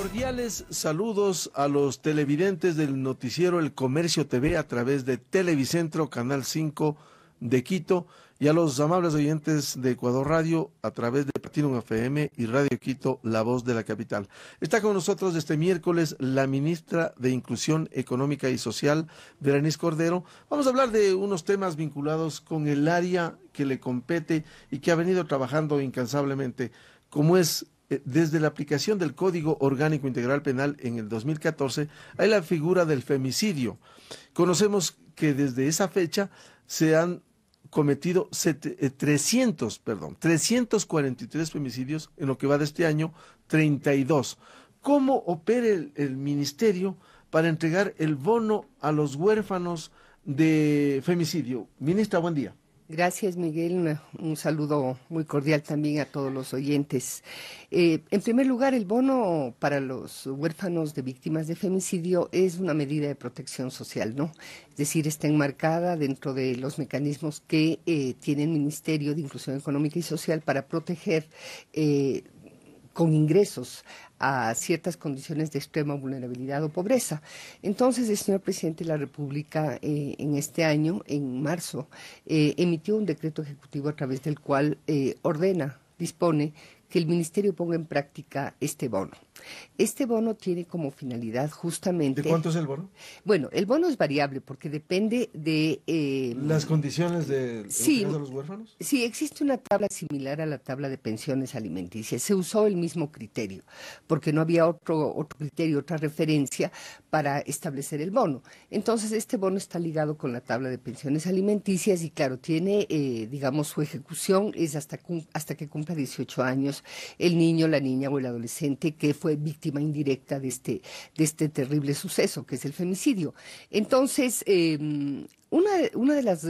Cordiales saludos a los televidentes del noticiero El Comercio TV a través de Televicentro, Canal 5 de Quito, y a los amables oyentes de Ecuador Radio a través de Platinum FM y Radio Quito, La Voz de la Capital. Está con nosotros este miércoles la ministra de Inclusión Económica y Social, Berenice Cordero. Vamos a hablar de unos temas vinculados con el área que le compete y que ha venido trabajando incansablemente, como es desde la aplicación del Código Orgánico Integral Penal en el 2014, hay la figura del femicidio. Conocemos que desde esa fecha se han cometido 343 femicidios, en lo que va de este año, 32. ¿Cómo opera el ministerio para entregar el bono a los huérfanos de femicidio? Ministra, buen día. Gracias, Miguel. Un saludo muy cordial también a todos los oyentes. En primer lugar, el bono para los huérfanos de víctimas de femicidio es una medida de protección social, ¿no? Es decir, está enmarcada dentro de los mecanismos que tiene el Ministerio de Inclusión Económica y Social para proteger con ingresos a ciertas condiciones de extrema vulnerabilidad o pobreza. Entonces, el señor presidente de la República en este año, en marzo, emitió un decreto ejecutivo a través del cual dispone que el ministerio ponga en práctica este bono. Este bono tiene como finalidad justamente... ¿De cuánto es el bono? Bueno, el bono es variable porque depende de... ¿Las condiciones de los huérfanos? Sí, existe una tabla similar a la tabla de pensiones alimenticias. Se usó el mismo criterio porque no había otro criterio, otra referencia para establecer el bono. Entonces, este bono está ligado con la tabla de pensiones alimenticias y, claro, tiene, digamos, su ejecución es hasta que cumpla 18 años el niño, la niña o el adolescente que fue víctima indirecta de este terrible suceso, que es el femicidio. Entonces, una de las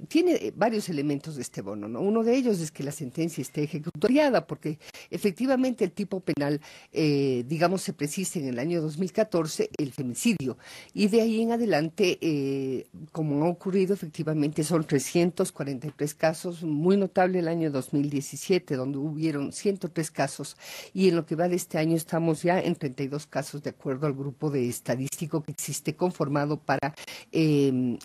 tiene varios elementos de este bono, ¿no? Uno de ellos es que la sentencia esté ejecutoriada, porque efectivamente el tipo penal, digamos, se precisa en el año 2014 el femicidio, y de ahí en adelante, como ha ocurrido, efectivamente son 343 casos, muy notable el año 2017, donde hubieron 103 casos, y en lo que va de este año estamos ya en 32 casos, de acuerdo al grupo de estadístico que existe conformado para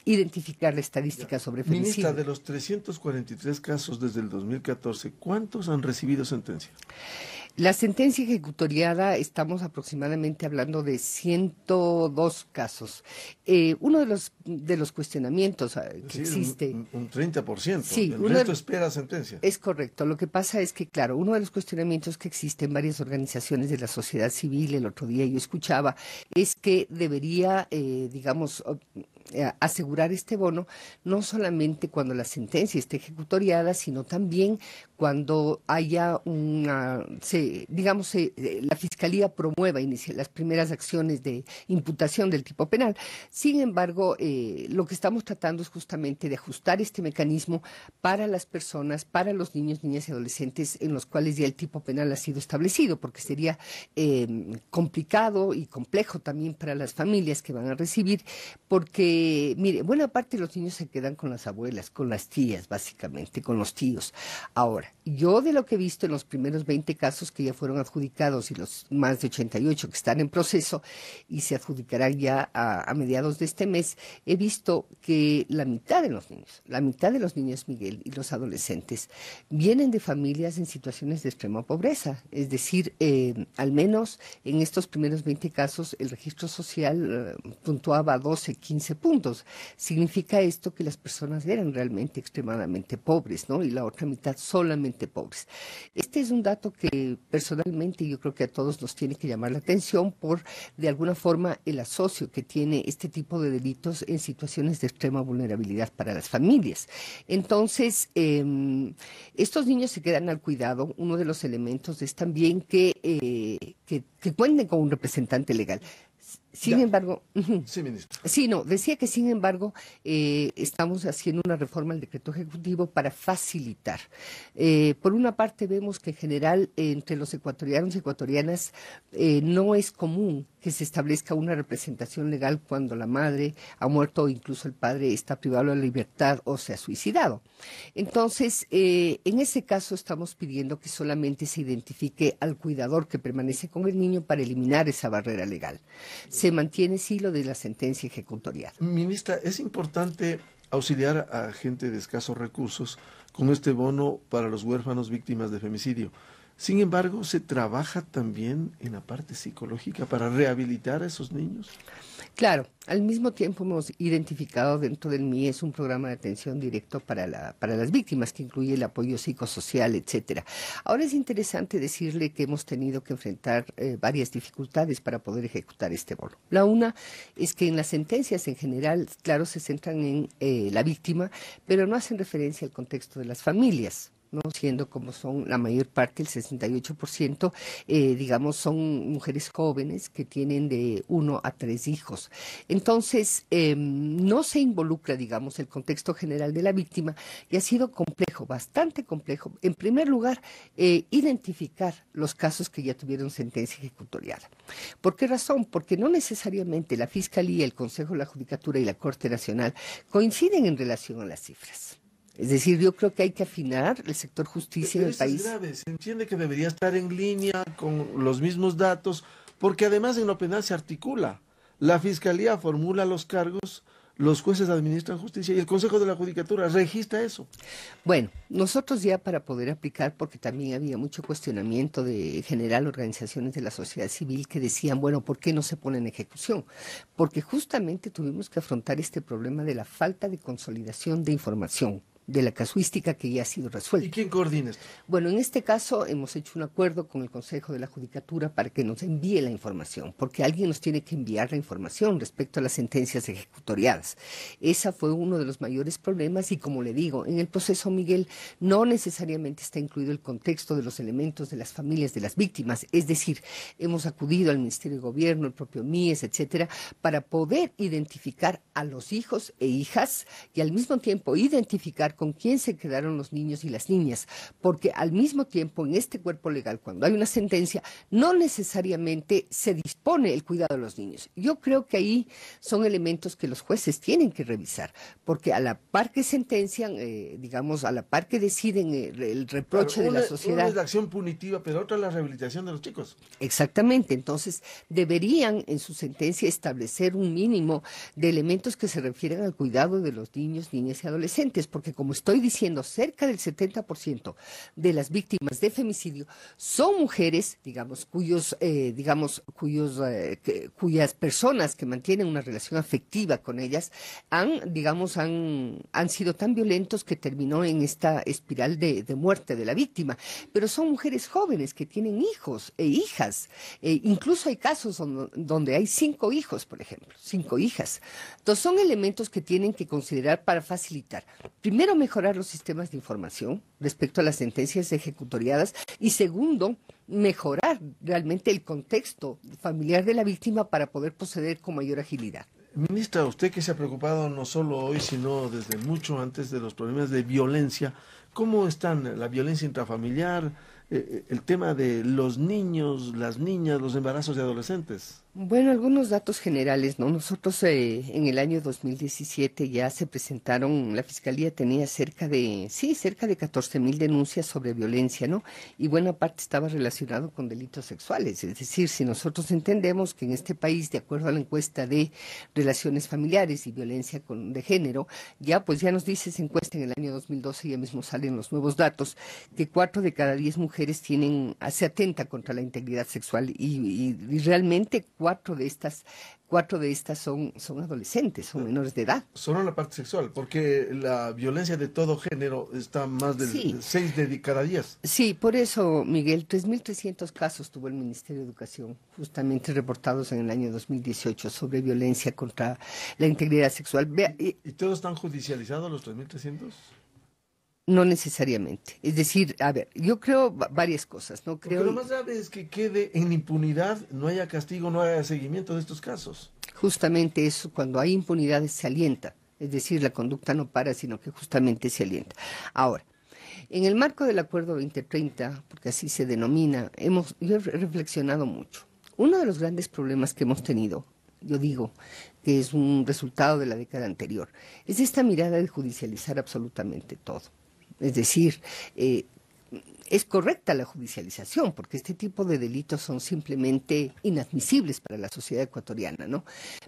identificar la estadística sobre femicidio. Ministra, de los 343 casos desde el 2014, ¿cuántos han recibido sentencia? La sentencia ejecutoriada, estamos aproximadamente hablando de 102 casos. Uno de los cuestionamientos que existe... Un 30%, sí, el resto espera sentencia. Es correcto. Lo que pasa es que, claro, uno de los cuestionamientos que existe en varias organizaciones de la sociedad civil, el otro día yo escuchaba, es que debería, digamos, asegurar este bono no solamente cuando la sentencia esté ejecutoriada, sino también cuando haya la Fiscalía promueva, inicie las primeras acciones de imputación del tipo penal. Sin embargo, lo que estamos tratando es justamente de ajustar este mecanismo para las personas, para los niños, niñas y adolescentes en los cuales ya el tipo penal ha sido establecido, porque sería complicado y complejo también para las familias que van a recibir, porque, mire, buena parte de los niños se quedan con las abuelas, con las tías, básicamente, con los tíos. Ahora, yo de lo que he visto en los primeros 20 casos que ya fueron adjudicados y los más de 88 que están en proceso y se adjudicarán ya a mediados de este mes, he visto que la mitad de los niños, Miguel, y los adolescentes vienen de familias en situaciones de extrema pobreza. Es decir, al menos en estos primeros 20 casos el registro social puntuaba 12, 15 puntos. Significa esto que las personas eran realmente extremadamente pobres, ¿no? Y la otra mitad solamente pobres. Este es un dato que personalmente yo creo que a todos nos tiene que llamar la atención por, de alguna forma, el asocio que tiene este tipo de delitos en situaciones de extrema vulnerabilidad para las familias. Entonces, estos niños se quedan al cuidado. Uno de los elementos es también que cuenten con un representante legal. Sin embargo, Sí, ministro. sí, no, decía que sin embargo estamos haciendo una reforma al decreto ejecutivo para facilitar. Por una parte vemos que en general entre los ecuatorianos y ecuatorianas no es común que se establezca una representación legal cuando la madre ha muerto o incluso el padre está privado de la libertad o se ha suicidado. Entonces, en ese caso estamos pidiendo que solamente se identifique al cuidador que permanece con el niño para eliminar esa barrera legal. Se mantiene sí lo de la sentencia ejecutorial. Ministra, es importante auxiliar a gente de escasos recursos con este bono para los huérfanos víctimas de femicidio. Sin embargo, ¿se trabaja también en la parte psicológica para rehabilitar a esos niños? Claro, al mismo tiempo hemos identificado dentro del MIES un programa de atención directo para las víctimas que incluye el apoyo psicosocial, etcétera. Ahora es interesante decirle que hemos tenido que enfrentar varias dificultades para poder ejecutar este bono. La una es que en las sentencias en general, claro, se centran en la víctima, pero no hacen referencia al contexto de las familias, ¿no? Siendo como son la mayor parte, el 68%, digamos, son mujeres jóvenes que tienen de 1 a 3 hijos. Entonces, no se involucra, digamos, el contexto general de la víctima y ha sido complejo, bastante complejo. En primer lugar, identificar los casos que ya tuvieron sentencia ejecutoriada. ¿Por qué razón? Porque no necesariamente la Fiscalía, el Consejo de la Judicatura y la Corte Nacional coinciden en relación a las cifras. Es decir, yo creo que hay que afinar el sector justicia en el país. Es grave, se entiende que debería estar en línea con los mismos datos, porque además en lo penal se articula. La Fiscalía formula los cargos, los jueces administran justicia y el Consejo de la Judicatura registra eso. Bueno, nosotros ya para poder aplicar, porque también había mucho cuestionamiento de general organizaciones de la sociedad civil que decían, bueno, ¿por qué no se pone en ejecución? Porque justamente tuvimos que afrontar este problema de la falta de consolidación de información, de la casuística que ya ha sido resuelta. ¿Y quién coordina esto? Bueno, en este caso hemos hecho un acuerdo con el Consejo de la Judicatura para que nos envíe la información, porque alguien nos tiene que enviar la información respecto a las sentencias ejecutoriadas. Ese fue uno de los mayores problemas y, como le digo, en el proceso, Miguel, no necesariamente está incluido el contexto de los elementos de las familias de las víctimas. Es decir, hemos acudido al Ministerio de Gobierno, el propio MIES, etcétera, para poder identificar a los hijos e hijas y al mismo tiempo identificar con quién se quedaron los niños y las niñas, porque al mismo tiempo en este cuerpo legal, cuando hay una sentencia, no necesariamente se dispone el cuidado de los niños. Yo creo que ahí son elementos que los jueces tienen que revisar, porque a la par que sentencian, digamos, a la par que deciden el reproche de la sociedad. Una es la acción punitiva, pero otra es la rehabilitación de los chicos. Exactamente, entonces deberían en su sentencia establecer un mínimo de elementos que se refieren al cuidado de los niños, niñas y adolescentes, porque como estoy diciendo, cerca del 70% de las víctimas de femicidio son mujeres, digamos, cuyas personas que mantienen una relación afectiva con ellas han sido tan violentos que terminó en esta espiral de muerte de la víctima. Pero son mujeres jóvenes que tienen hijos e hijas. Incluso hay casos donde hay 5 hijos, por ejemplo, 5 hijas. Entonces son elementos que tienen que considerar para facilitar. Primero, mejorar los sistemas de información respecto a las sentencias ejecutoriadas y segundo, mejorar realmente el contexto familiar de la víctima para poder proceder con mayor agilidad. Ministra, usted que se ha preocupado no solo hoy, sino desde mucho antes de los problemas de violencia, ¿cómo están la violencia intrafamiliar, el tema de los niños, las niñas, los embarazos de adolescentes? Bueno, algunos datos generales, ¿no? Nosotros en el año 2017 ya se presentaron, la Fiscalía tenía cerca de 14,000 denuncias sobre violencia, ¿no? Y buena parte estaba relacionado con delitos sexuales. Es decir, si nosotros entendemos que en este país, de acuerdo a la encuesta de relaciones familiares y violencia de género, ya nos dice esa encuesta en el año 2012, ya mismo salen los nuevos datos, que 4 de cada 10 mujeres se atenta contra la integridad sexual y realmente 4 de estas son adolescentes, son menores de edad. Solo la parte sexual, porque la violencia de todo género está más de 6 de cada 10. Sí, por eso, Miguel, 3.300 casos tuvo el Ministerio de Educación, justamente reportados en el año 2018 sobre violencia contra la integridad sexual. ¿Y todos están judicializados los 3.300? No necesariamente. Es decir, a ver, yo creo varias cosas, ¿no? Porque Creo lo más grave es que quede en impunidad, no haya castigo, no haya seguimiento de estos casos. justamente eso, cuando hay impunidad se alienta. Es decir, la conducta no para, sino que justamente se alienta. Ahora, en el marco del Acuerdo 2030, porque así se denomina, yo he reflexionado mucho. Uno de los grandes problemas que hemos tenido, yo digo, que es un resultado de la década anterior, es esta mirada de judicializar absolutamente todo. Es decir, es correcta la judicialización, porque este tipo de delitos son simplemente inadmisibles para la sociedad ecuatoriana, ¿no?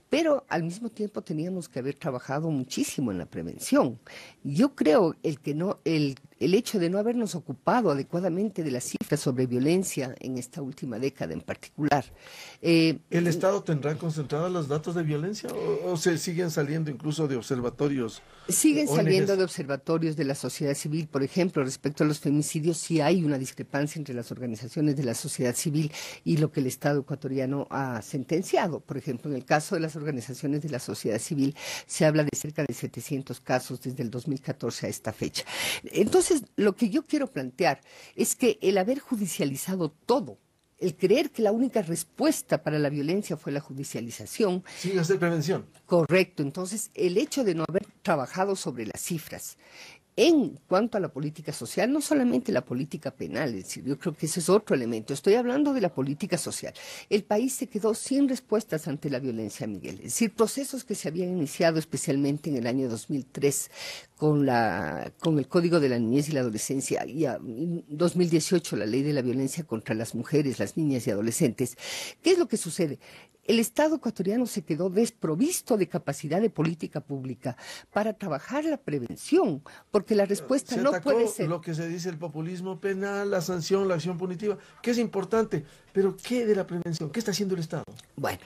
Pero al mismo tiempo teníamos que haber trabajado muchísimo en la prevención. Yo creo el hecho de no habernos ocupado adecuadamente de las cifras sobre violencia en esta última década en particular. ¿El Estado tendrá concentrados los datos de violencia o se siguen saliendo incluso de observatorios, Siguen saliendo ONGs? de observatorios de la sociedad civil, por ejemplo, respecto a los femicidios, sí hay una discrepancia entre las organizaciones de la sociedad civil y lo que el Estado ecuatoriano ha sentenciado. Por ejemplo, en el caso de las organizaciones de la sociedad civil, se habla de cerca de 700 casos desde el 2014 a esta fecha. Entonces, lo que yo quiero plantear es que el haber judicializado todo, el creer que la única respuesta para la violencia fue la judicialización. Sin hacer prevención. Correcto, entonces el hecho de no haber trabajado sobre las cifras en cuanto a la política social, no solamente la política penal, es decir, yo creo que ese es otro elemento, estoy hablando de la política social. El país se quedó sin respuestas ante la violencia, Miguel, es decir, procesos que se habían iniciado especialmente en el año 2003 con el Código de la Niñez y la Adolescencia y en 2018 la Ley de la Violencia contra las Mujeres, las Niñas y Adolescentes. ¿Qué es lo que sucede? El Estado ecuatoriano se quedó desprovisto de capacidad de política pública para trabajar la prevención, porque la respuesta Se no atacó puede ser. lo que se dice el populismo penal, la sanción, la acción punitiva, que es importante, pero ¿qué de la prevención? ¿Qué está haciendo el Estado? Bueno,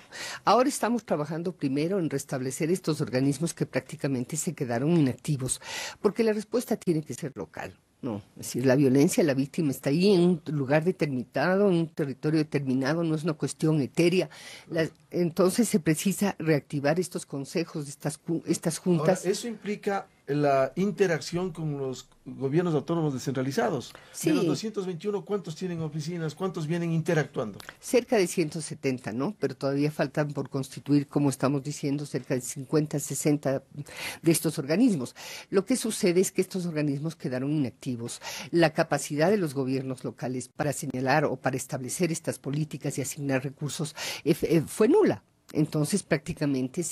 ahora estamos trabajando primero en restablecer estos organismos que prácticamente se quedaron inactivos, porque la respuesta tiene que ser local. No, es decir, la violencia, la víctima está ahí en un lugar determinado, en un territorio determinado, no es una cuestión etérea. Entonces se precisa reactivar estos consejos, estas Ahora, juntas. eso implica la interacción con los gobiernos autónomos descentralizados. De los Sí, 221, ¿cuántos tienen oficinas? ¿Cuántos vienen interactuando? cerca de 170, ¿no? Pero todavía faltan por constituir, como estamos diciendo, cerca de 50, 60 de estos organismos. Lo que sucede es que estos organismos quedaron inactivos. La capacidad de los gobiernos locales para señalar o para establecer estas políticas y asignar recursos fue nula. Entonces prácticamente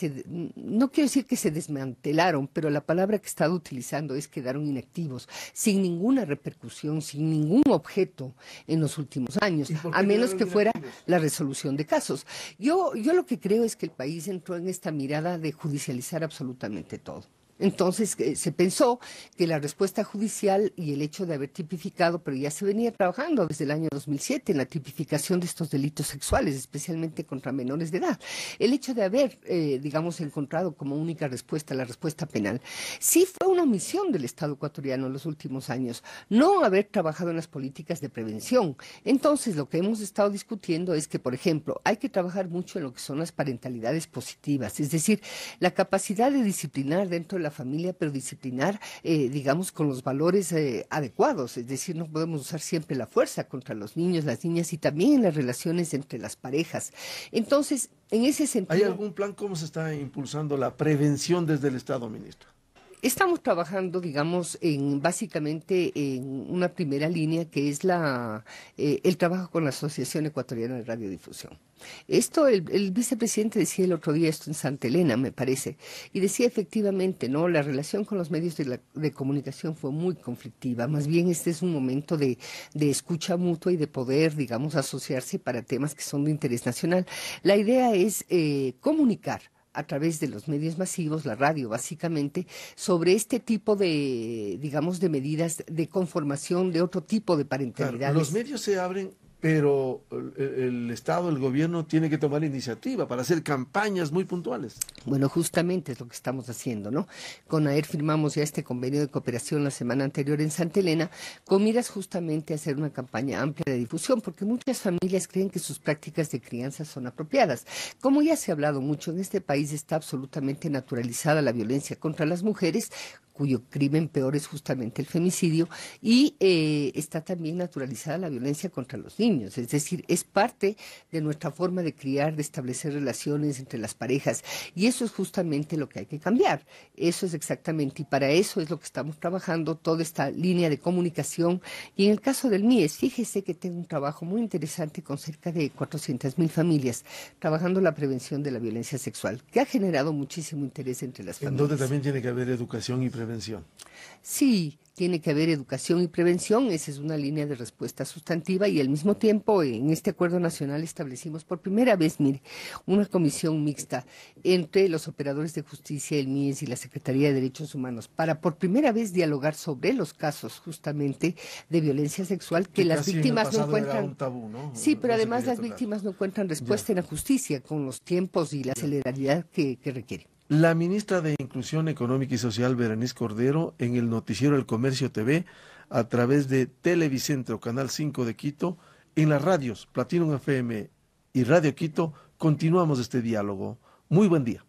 no quiero decir que se desmantelaron, pero la palabra que he estado utilizando es quedaron inactivos, sin ninguna repercusión, sin ningún objeto en los últimos años, ¿Y por a qué menos quedaron que fuera inactivos? la resolución de casos. Yo lo que creo es que el país entró en esta mirada de judicializar absolutamente todo. Entonces se pensó que la respuesta judicial y el hecho de haber tipificado, pero ya se venía trabajando desde el año 2007 en la tipificación de estos delitos sexuales, especialmente contra menores de edad. El hecho de haber, digamos, encontrado como única respuesta la respuesta penal, sí fue una omisión del Estado ecuatoriano en los últimos años, no haber trabajado en las políticas de prevención. Entonces, lo que hemos estado discutiendo es que, por ejemplo, hay que trabajar mucho en lo que son las parentalidades positivas, es decir, la capacidad de disciplinar dentro de la familia, pero disciplinar, digamos, con los valores adecuados. Es decir, no podemos usar siempre la fuerza contra los niños, las niñas y también en las relaciones entre las parejas. Entonces, en ese ¿Hay sentido, algún plan? ¿Cómo se está impulsando la prevención desde el Estado, ministro? estamos trabajando, digamos, básicamente en una primera línea que es el trabajo con la Asociación Ecuatoriana de Radiodifusión. Esto, el vicepresidente decía el otro día esto en Santa Elena, me parece, y decía efectivamente, ¿no? La relación con los medios de comunicación fue muy conflictiva. Más bien este es un momento de escucha mutua y de poder, digamos, asociarse para temas que son de interés nacional. La idea es comunicar a través de los medios masivos, la radio básicamente, sobre este tipo de, digamos, de medidas de conformación de otro tipo de Claro, parentalidades. los medios se abren, pero el Estado, el gobierno tiene que tomar iniciativa para hacer campañas muy puntuales. Bueno, justamente es lo que estamos haciendo, ¿no? Con AER firmamos ya este convenio de cooperación la semana anterior en Santa Elena, con miras justamente a hacer una campaña amplia de difusión, porque muchas familias creen que sus prácticas de crianza son apropiadas. Como ya se ha hablado mucho, en este país está absolutamente naturalizada la violencia contra las mujeres, cuyo crimen peor es justamente el femicidio, y está también naturalizada la violencia contra los niños, es decir, es parte de nuestra forma de criar, de establecer relaciones entre las parejas, y eso es justamente lo que hay que cambiar, eso es exactamente, y para eso es lo que estamos trabajando, toda esta línea de comunicación, y en el caso del MIES, fíjese que tengo un trabajo muy interesante con cerca de 400.000 familias, trabajando la prevención de la violencia sexual, que ha generado muchísimo interés entre las familias. En donde también tiene que haber educación y prevención. Sí, tiene que haber educación y prevención, esa es una línea de respuesta sustantiva y al mismo tiempo en este acuerdo nacional establecimos por primera vez, mire, una comisión mixta entre los operadores de justicia, el MIES y la Secretaría de Derechos Humanos para por primera vez dialogar sobre los casos justamente de violencia sexual que las víctimas no encuentran. Era un tabú, ¿no? Sí, pero no además las víctimas no encuentran respuesta en la justicia con los tiempos y la celeridad que requiere. La ministra de Inclusión Económica y Social, Berenice Cordero, en el noticiero El Comercio TV, a través de Televicentro, Canal 5 de Quito, en las radios Platinum FM y Radio Quito, continuamos este diálogo. Muy buen día.